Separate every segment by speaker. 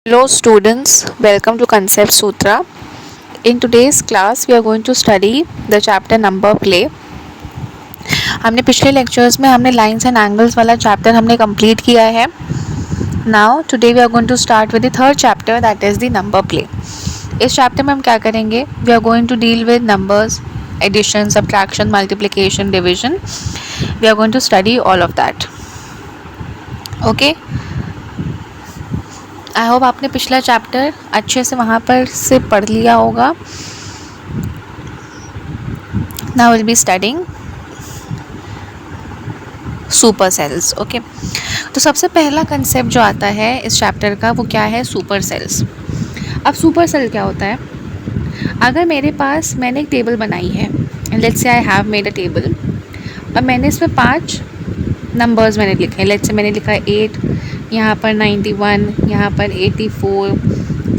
Speaker 1: Hello students, welcome to Concept Sutra. In today's class we are going to study the chapter number play. हमने पिछले lectures में हमने lines and angles वाला chapter हमने complete किया है. Now today we are going to start with the third chapter that is the number play. इस चैप्टर में हम क्या करेंगे? We are going to deal with numbers, addition, subtraction, multiplication, division. We are going to study all of that. Okay, I hope आपने पिछला chapter अच्छे से वहाँ पर से पढ़ लिया होगा. Now will be studying super cells. Okay, तो सबसे पहला कंसेप्ट जो आता है इस चैप्टर का वो क्या है? Super cells. अब सुपर सेल क्या होता है? अगर मैंने एक टेबल बनाई है, let's say I have made a table, और मैंने इसमें 5 नंबर्स मैंने लिखे हैं. लेट्स से मैंने लिखा है 8, यहाँ पर 91, यहाँ पर 84,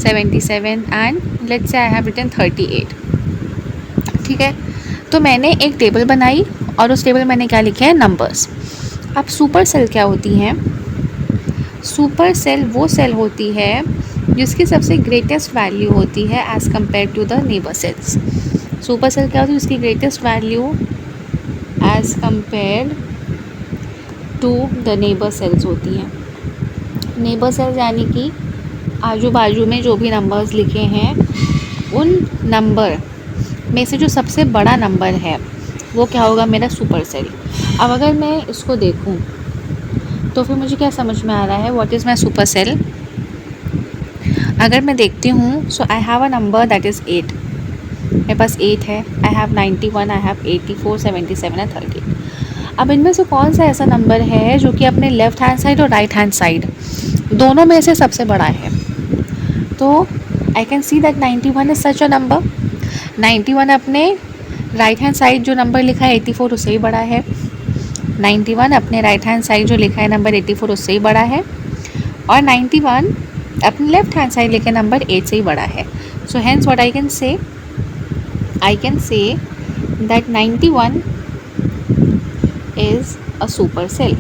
Speaker 1: 77 and let's say I have written 38. ठीक है, तो मैंने एक टेबल बनाई और उस टेबल में मैंने क्या लिखे हैं? नंबर्स. अब सुपर सेल क्या होती हैं? सुपर सेल वो सेल होती है जिसकी सबसे ग्रेटेस्ट वैल्यू होती है as compare to the neighbour cells. Super cell क्या होती है? उसकी greatest value as compare to the neighbour cells होती हैं. नेबर सेल्स यानी कि आजू बाजू में जो भी नंबर्स लिखे हैं उन नंबर में से जो सबसे बड़ा नंबर है वो क्या होगा? मेरा सुपर सेल. अब अगर मैं इसको देखूं तो फिर मुझे क्या समझ में आ रहा है? What is my super cell? अगर मैं देखती हूँ, so I have a number that is 8. मेरे पास 8 है. I have 91, I have 84, 77 and 38. अब इनमें से कौन सा ऐसा नंबर है जो कि अपने लेफ़्ट हैंड साइड और राइट हैंड साइड दोनों में से सबसे बड़ा है? तो I can see that 91 is such a number. 91 अपने राइट हैंड साइड जो नंबर लिखा है 84 उससे ही बड़ा है. 91 अपने राइट हैंड साइड जो लिखा है नंबर 84 उससे ही बड़ा है. और 91 अपने लेफ्ट हैंड साइड लिखे नंबर 8 से ही बड़ा है. So hence what I can say that 91 is a super cell.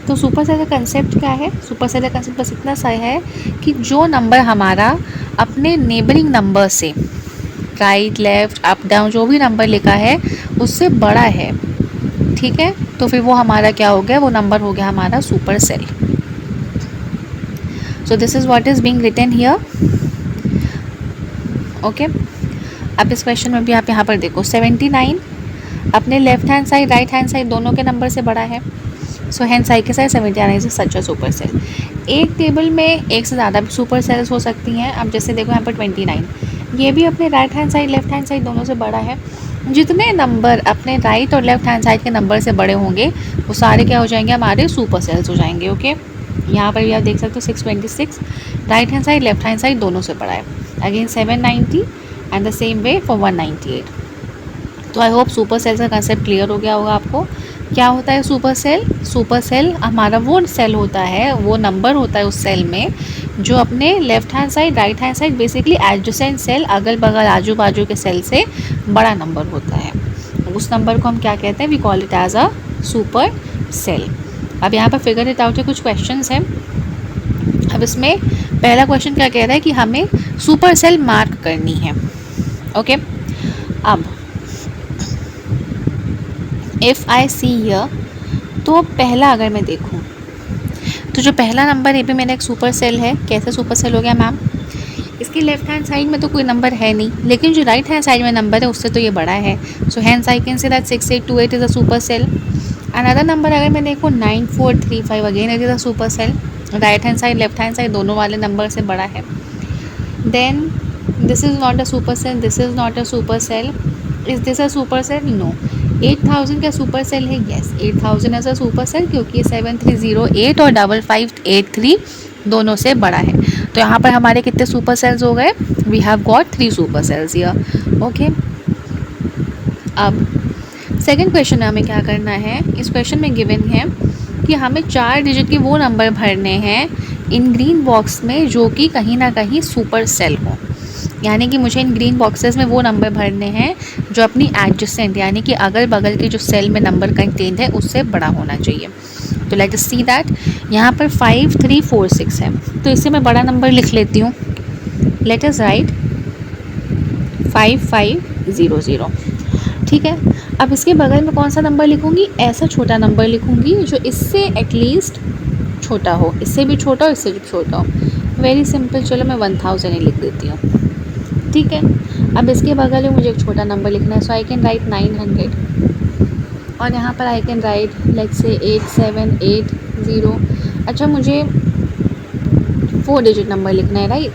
Speaker 1: तो सुपर सेल का कंसेप्ट क्या है? सुपर सेल का कंसेप्ट बस इतना सा है कि जो नंबर हमारा अपने नेबरिंग नंबर से राइट, लेफ़्ट, अप, डाउन जो भी नंबर लिखा है उससे बड़ा है, ठीक है, तो फिर वो हमारा क्या हो गया? वो नंबर हो गया हमारा super cell. So this is what is being written here. Okay, अब इस क्वेश्चन में भी आप यहाँ पर देखो 79 अपने left hand side right hand side दोनों के नंबर से बड़ा है. सो हैंड साइड के side 79 is such a super cell. एक टेबल में एक से ज़्यादा भी सुपर सेल्स हो सकती हैं. अब जैसे देखो यहाँ पर 29, ये भी अपने right hand side left hand side दोनों से बड़ा है. जितने नंबर अपने राइट और लेफ्ट हैंड साइड के नंबर से बड़े होंगे वो सारे क्या हो जाएंगे? हमारे सुपर सेल्स हो जाएंगे. ओके, यहाँ पर भी आप देख सकते हो 626 right hand side left hand side दोनों से बड़ा है. Again 790 and the same way for 198. तो आई होप सुपर सेल्स का कंसेप्ट क्लियर हो गया होगा आपको. क्या होता है सुपर सेल? सुपर सेल हमारा वो सेल होता है, वो नंबर होता है उस सेल में जो अपने left hand side right hand side basically adjacent cell, अगल बगल आजू बाजू के सेल से बड़ा नंबर होता है. उस नंबर को हम क्या कहते हैं? We call it as a super cell. अब यहाँ पर फिगर इट आउट है, कुछ क्वेश्चंस हैं. अब इसमें पहला क्वेश्चन क्या कह रहा है कि हमें सुपर सेल मार्क करनी है. ओके, अब इफ़ आई सी हियर, तो पहला अगर मैं देखूं तो जो पहला नंबर ये भी मेरा एक सुपर सेल है. कैसे सुपर सेल हो गया मैम? इसके लेफ्ट हैंड साइड में तो कोई नंबर है नहीं, लेकिन जो राइट हैंड साइड में नंबर है उससे तो ये बड़ा है. So hence I can say that 6828 is a super cell. Another number अगर मैं देखूँ 9435, again it is a super cell. Right hand side left hand side दोनों वाले नंबर से बड़ा है. Then this is not a super cell, this is not a super cell. Is this a super cell? No. 8000 का super cell है? Yes, 8000 as a super cell क्योंकि 7308 और 5583 दोनों से बड़ा है. तो यहाँ पर हमारे कितने सुपर सेल्स हो गए? We have got 3 super cells here. Okay, अब सेकंड क्वेश्चन में हमें क्या करना है? इस क्वेश्चन में गिवन है कि हमें 4 डिजिट के वो नंबर भरने हैं इन ग्रीन बॉक्स में जो कि कहीं ना कहीं सुपर सेल हो. यानी कि मुझे इन ग्रीन बॉक्सेस में वो नंबर भरने हैं जो अपनी एडजेसेंट यानी कि अगल बगल के जो सेल में नंबर कंटेंट है उससे बड़ा होना चाहिए. तो लेट अस सी दैट यहाँ पर 5346 है, तो इससे मैं बड़ा नंबर लिख लेती हूँ। Let us right 5500। ठीक है, अब इसके बगल में कौन सा नंबर लिखूँगी? ऐसा छोटा नंबर लिखूँगी जो इससे एटलीस्ट छोटा हो, इससे भी छोटा हो, इससे भी छोटा हो। वेरी सिंपल, चलो मैं 1000 ही लिख देती हूँ। ठीक है, अब इसके बगल में मुझे एक छोटा नंबर लिखना है, सो आई कैन राइट 900 और यहाँ पर आई कैन राइट लेट्स से 8780। अच्छा, मुझे 4 डिजिट नंबर लिखना है, राइट?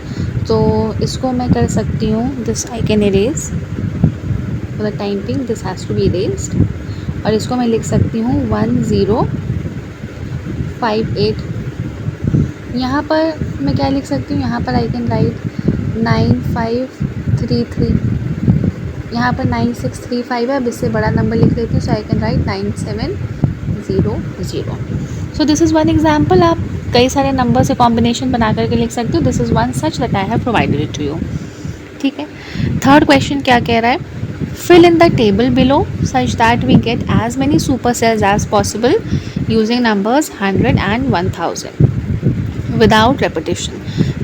Speaker 1: तो इसको मैं कर सकती हूँ, this I can erase for the time being, this has to be erased, और इसको मैं लिख सकती हूँ 1058। यहाँ पर मैं क्या लिख सकती हूँ? यहाँ पर आई कैन राइट 9533, यहाँ पर 9635 है। अब इससे बड़ा नंबर लिख लेती हूँ, so I can write 9700। So this is one example. आप कई सारे नंबर से कॉम्बिनेशन बना करके लिख सकते हो। This is one such that I have provided it to you. ठीक है, थर्ड क्वेश्चन क्या कह रहा है? Fill in the table below such that we get as many super cells as possible using numbers 100 and 1000 without repetition.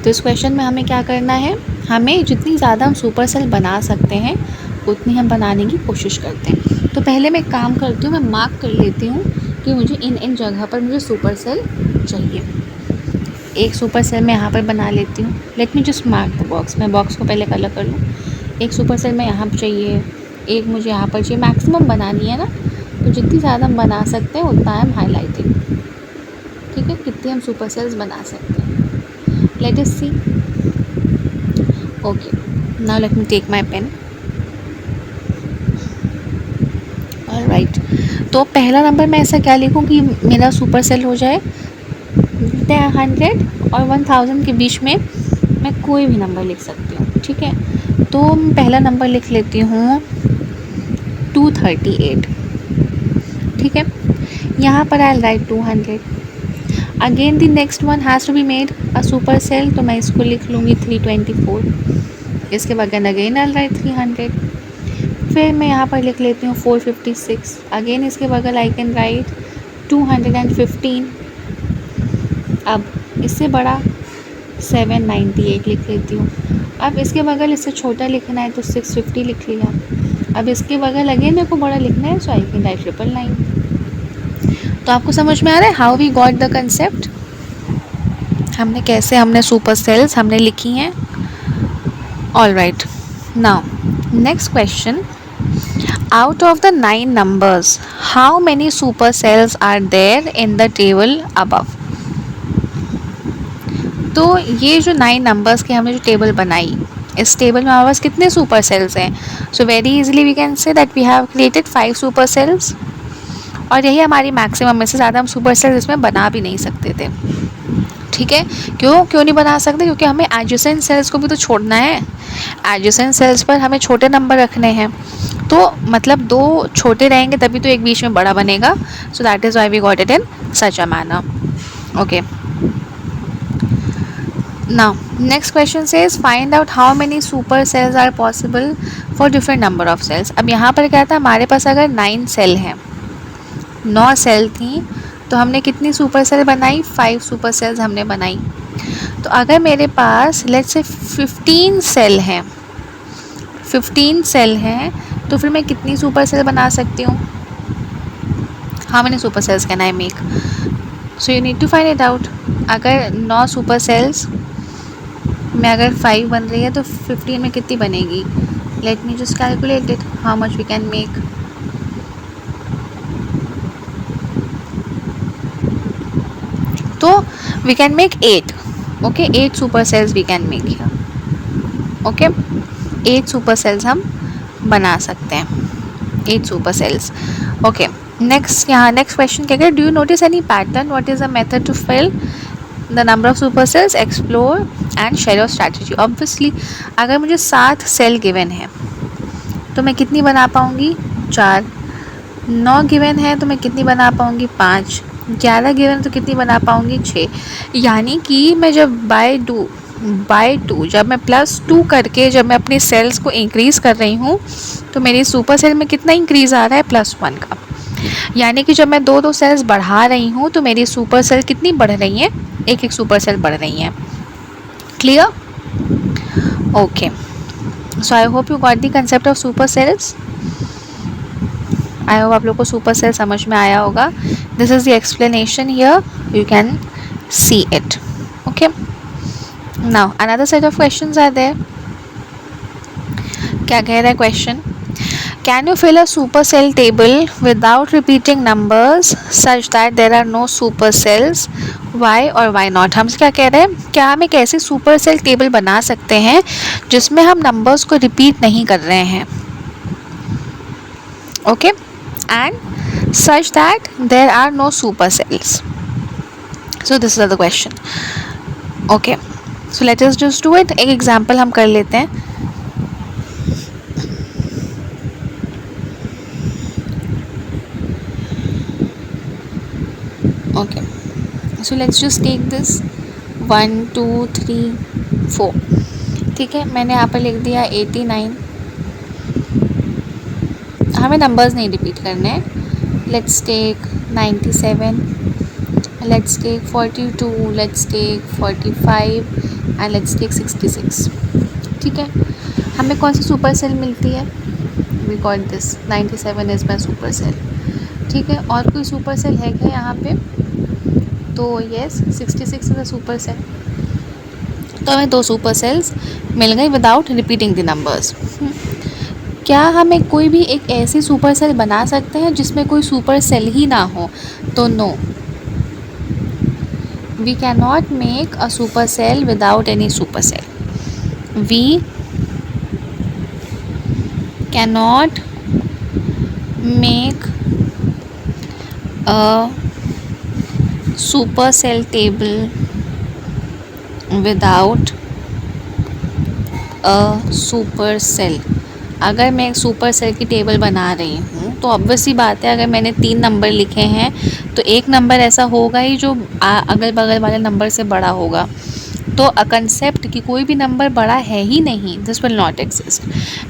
Speaker 1: तो इस question में हमें क्या करना है? हमें जितनी ज़्यादा हम सुपर सेल बना सकते हैं उतनी हम बनाने की कोशिश करते हैं। तो पहले मैं काम करती हूँ, मैं मार्क कर लेती हूँ कि मुझे इन जगह पर मुझे सुपर सेल चाहिए। एक सुपर सेल मैं यहाँ पर बना लेती हूँ। Late me just mark the box. मैं बॉक्स को पहले कलर कर लूँ। एक सुपर सेल मैं यहाँ पर चाहिए, एक मुझे यहाँ पर चाहिए। मैक्सिमम बनानी है ना, तो जितनी ज़्यादा हम बना सकते हैं उतना हम हाईलाइटिंग। ठीक है, कितनी हम सुपर सेल्स बना सकते हैं, let us see. Okay, now let me take my pen. Alright, तो पहला नंबर मैं ऐसा क्या लिखूँ कि मेरा सुपर सेल हो जाए 100 और 1000 के बीच में मैं कोई भी नंबर लिख सकती हूँ। ठीक है, तो पहला नंबर लिख लेती हूँ 238। ठीक है, यहाँ पर I write 200। Again the next one has to be made a super cell, तो मैं इसको लिख लूँगी 324। इसके बगैर अगेन आई राइट 300। फिर मैं यहाँ पर लिख लेती हूँ 456। अगेन इसके बगल आई कैन राइट 215। अब इससे बड़ा 798 लिख लेती हूँ। अब इसके बगल इससे छोटा लिखना है तो 650 लिख लिया। अब इसके बगल अगेन मेरे को बड़ा लिखना है, सो आई कैन राइट 999। तो आपको समझ में आ रहा है how we got the concept? हमने कैसे हमने सुपर सेल्स हमने लिखी हैं। All right, now next question. Out of the 9 numbers, how many supercells are there in the table above? तो ये जो 9 नंबर्स के हमने जो टेबल बनाई, इस टेबल में हमारे पास कितने सुपर सेल्स हैं? So very easily we can say that we have created 5 super cells, और यही हमारी मैक्सिमम में से ज़्यादा हम सुपर सेल्स इसमें बना भी नहीं सकते थे। ठीक है, क्यों नहीं बना सकते? क्योंकि हमें एडजेसेंट सेल्स को भी तो छोड़ना है। एडजेसेंट सेल्स पर हमें छोटे नंबर रखने हैं, तो मतलब 2 छोटे रहेंगे तभी तो एक बीच में बड़ा बनेगा। So that is why we got it in such a manner. Okay, now next question says find out how many super cells are possible for different number of cells. अब यहाँ पर क्या था, हमारे पास अगर 9 सेल हैं, 9 सेल थी, तो हमने कितनी सुपर सेल बनाई? 5 सुपर सेल्स हमने बनाई। तो अगर मेरे पास लेट्स से 15 सेल हैं, 15 सेल हैं, तो फिर मैं कितनी सुपर सेल बना सकती हूँ? How many super cells can I make? So you need to find it out. अगर 9 सुपर सेल्स में अगर 5 बन रही है तो 15 में कितनी बनेगी? Let me just calculate it, how much we can make. तो we can make 8। Okay, 8 super cells we can make here. Okay, 8 super cells हम बना सकते हैं, 8 सुपर सेल्स। ओके, नेक्स्ट यहाँ नेक्स्ट क्वेश्चन क्या है? Do you notice any pattern? What is the method to fill the number of super cells? Explore and share your strategy. Obviously अगर मुझे 7 cell given है तो मैं कितनी बना पाऊँगी? 4। 9 गिवन है तो मैं कितनी बना पाऊँगी? 5। 11 गिवन तो कितनी बना पाऊँगी? 6। यानी कि मैं जब बाय 2 जब मैं +2 करके जब मैं अपनी सेल्स को इंक्रीज़ कर रही हूँ तो मेरी सुपर सेल में कितना इंक्रीज़ आ रहा है? +1 का। यानी कि जब मैं दो दो सेल्स बढ़ा रही हूँ तो मेरी सुपर सेल कितनी बढ़ रही हैं, एक एक सुपर सेल बढ़ रही हैं। Clear? Okay, so I hope you got the concept of super cells. I hope आप लोग को सुपर सेल समझ में आया होगा। This is the explanation here, you can see it. Okay, now another set of questions are there. क्या कह रहा है question? Can you fill a supercell table without repeating numbers such that there are no supercells? Why or why not? हमसे क्या कह रहे हैं, क्या हम एक ऐसी सुपरसेल टेबल बना सकते हैं जिसमें हम नंबर्स को रिपीट नहीं कर रहे हैं, okay, and such that there are no supercells. So this is the question. Okay, so let us just do it. एक एग्जाम्पल हम कर लेते हैं. Okay, so let's just take this 1 2 3 4. ठीक है, मैंने यहाँ पर लिख दिया 89. हमें नंबर्स नहीं रिपीट करने हैं. Let's take 97, let's take 42, let's take 45 and let's take 66. ठीक है, हमें कौन सी सुपर सेल मिलती है? We got this 97 is my super cell. ठीक है, और कोई सुपर सेल है क्या यहाँ पे? तो yes, 66 is a super cell. तो हमें दो सुपर सेल्स मिल गई विदाउट रिपीटिंग द नंबर्स. क्या हमें कोई भी एक ऐसी सुपर सेल बना सकते हैं जिसमें कोई सुपर सेल ही ना हो? तो no, we can not make a super cell without any super cell. We can not make a super cell table without a super cell. अगर मैं एक सुपर सेल की टेबल बना रही हूँ तो ऑब्वियस सी बात है, अगर मैंने 3 नंबर लिखे हैं तो एक नंबर ऐसा होगा ही जो अगल बगल वाले नंबर से बड़ा होगा. तो अ कंसेप्ट कि कोई भी नंबर बड़ा है ही नहीं, this will not exist.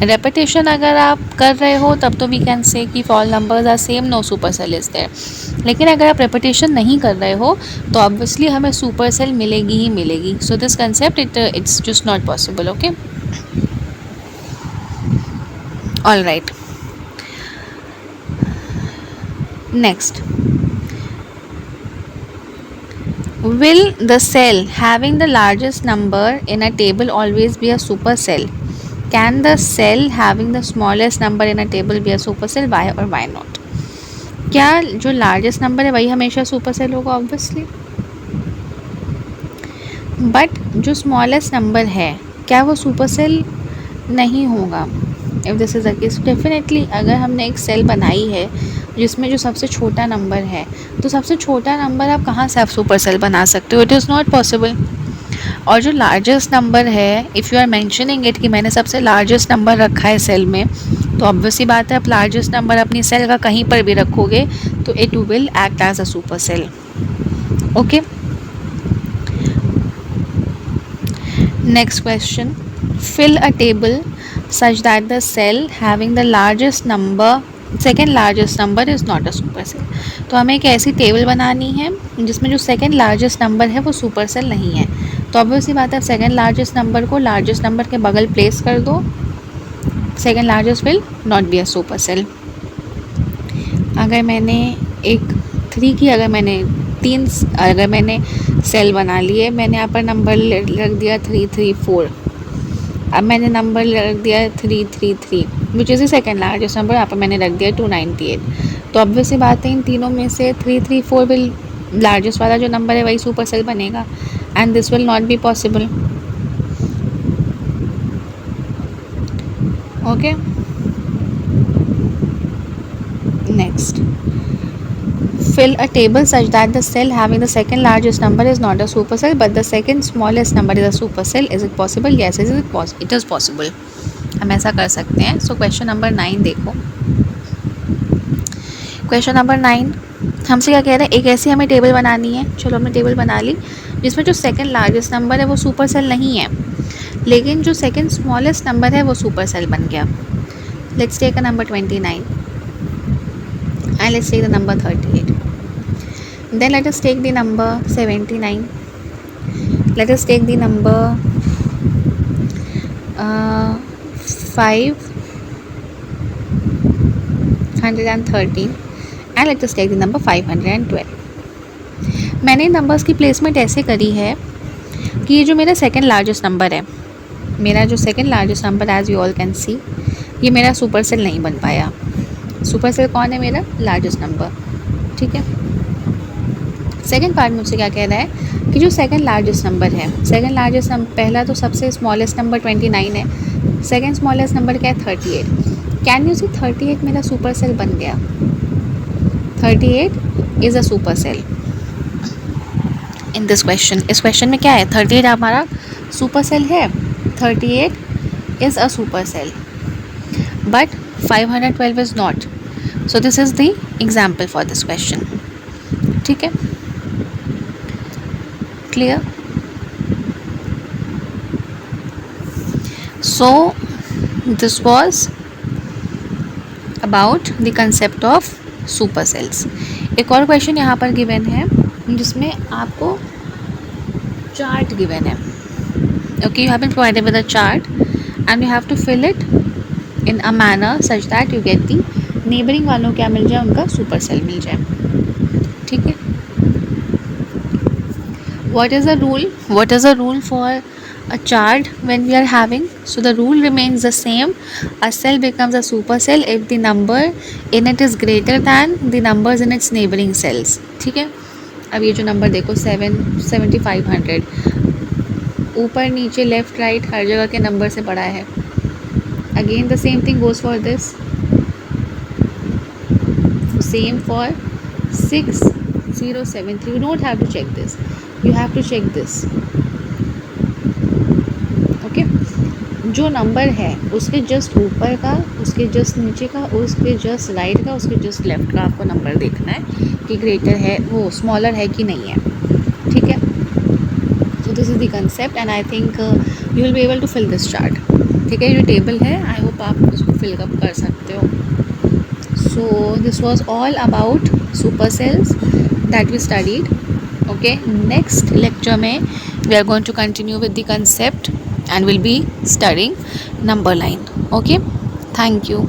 Speaker 1: Repetition अगर आप कर रहे हो तब तो वी कैन से कि all numbers are same, no super cell is there. लेकिन अगर आप रेपिटेशन नहीं कर रहे हो तो ऑब्वियसली हमें सुपर सेल मिलेगी ही मिलेगी. So this concept it's just not possible. Okay, all right, next, will the cell having the largest number in a table always be a supercell? Can the cell having the smallest number in a table be a supercell? Why or why not? क्या जो largest number है वही हमेशा super cell होगा? Obviously. But जो smallest number है क्या वो सुपर सेल नहीं होगा? If this is the case, definitely अगर हमने एक सेल बनाई है जिसमें जो सबसे छोटा नंबर है, तो सबसे छोटा नंबर आप कहाँ से आप सुपर सेल बना सकते हो? It is not possible. और जो लार्जेस्ट नंबर है, if you are mentioning it कि मैंने सबसे लार्जेस्ट नंबर रखा है सेल में, तो ऑब्वियसली बात है आप लार्जेस्ट नंबर अपनी सेल का कहीं पर भी रखोगे तो it will act as a super cell. Okay, next question. fill a table such that the cell having the largest number, second largest number is not a super cell. तो हमें एक ऐसी टेबल बनानी है जिसमें जो सेकंड लार्जेस्ट नंबर है वो सुपर सेल नहीं है. तो ऑब्वियसली बात है, सेकंड लार्जेस्ट नंबर को लार्जेस्ट नंबर के बगल प्लेस कर दो, second largest will not be a super cell. अगर मैंने एक 3 की, अगर मैंने सेल बना लिए, मैंने यहाँ पर नंबर रख दिया 334. अब मैंने नंबर रख दिया 333 which is the second largest number. यहाँ पर मैंने रख दिया 298. तो ऑब्वियसली बात है इन तीनों में से 334 विल, लार्जेस्ट वाला जो नंबर है वही सुपर सेल बनेगा, and this will not be possible. Okay, next. Fill a table such that the cell having the second largest number is not a supercell but the second smallest number is a supercell. Is it possible? Yes, it is possible. हम ऐसा कर सकते हैं. So question number 9 देखो. Question number 9 हमसे क्या कह रहे हैं, एक ऐसी हमें टेबल बनानी है. चलो हमने टेबल बना ली जिसमें जो सेकंड लार्जेस्ट नंबर है वो सुपर सेल नहीं है, लेकिन जो सेकंड स्मॉलेस्ट नंबर है वो सुपर सेल बन गया. Let's take a number 29 and and let's take the number 38. Then let us take the number 79. Let us take the number 513 and let us take the number 512. मैंने numbers की placement ऐसे करी है कि ये जो मेरा सेकंड लार्जेस्ट नंबर है, मेरा जो second largest number as you all can see, ये मेरा सुपर सेल नहीं बन पाया. सुपर सेल कौन है? मेरा लार्जेस्ट नंबर. ठीक है. सेकंड पार्ट मुझसे क्या कह रहा है कि जो सेकंड लार्जेस्ट नंबर है, सेकंड लार्जेस्ट नंबर, पहला तो सबसे स्मॉलेस्ट नंबर 29 है, सेकंड स्मॉलेस्ट नंबर क्या है? 38. कैन यू सी 38 मेरा सुपर सेल बन गया. 38 is a super cell in this question. इस क्वेश्चन में क्या है? 38 हमारा सुपर सेल है. 38 is a super cell but 512 is not. So this is the example for this question. ठीक है. Clear? So this was about the concept of super cells. एक और क्वेश्चन यहाँ पर गिवन है जिसमें आपको चार्ट गिवन है. Okay, you have been provided with a chart and you have to fill it in a manner such that you get the neighboring वालों क्या मिल जाए, उनका सुपर सेल मिल जाए. ठीक है. What is the rule? What is the rule for a chart when we are having? So the rule remains the same. A cell becomes a super cell if the number in it is greater than the numbers in its neighboring cells. ठीक है. अब ये जो number देखो 7500, ऊपर नीचे left right हर जगह के नंबर से बड़ा है. Again the same thing goes for this. Same for 6073. You don't have to check this. You have to check this. Okay. जो नंबर है उसके जस्ट ऊपर का, उसके जस्ट नीचे का, उसके जस्ट राइट का, उसके जस्ट लेफ्ट का आपको नंबर देखना है कि ग्रेटर है, वो स्मॉलर है कि नहीं है. ठीक है. So this is the concept and I think you will be able to fill this chart. ठीक है. जो टेबल है आई होप आप उसको फिलअप कर सकते हो. So this was all about super cells that we studied. Okay, next lecture में we are going to continue with the concept and we'll be studying number line. Okay, thank you.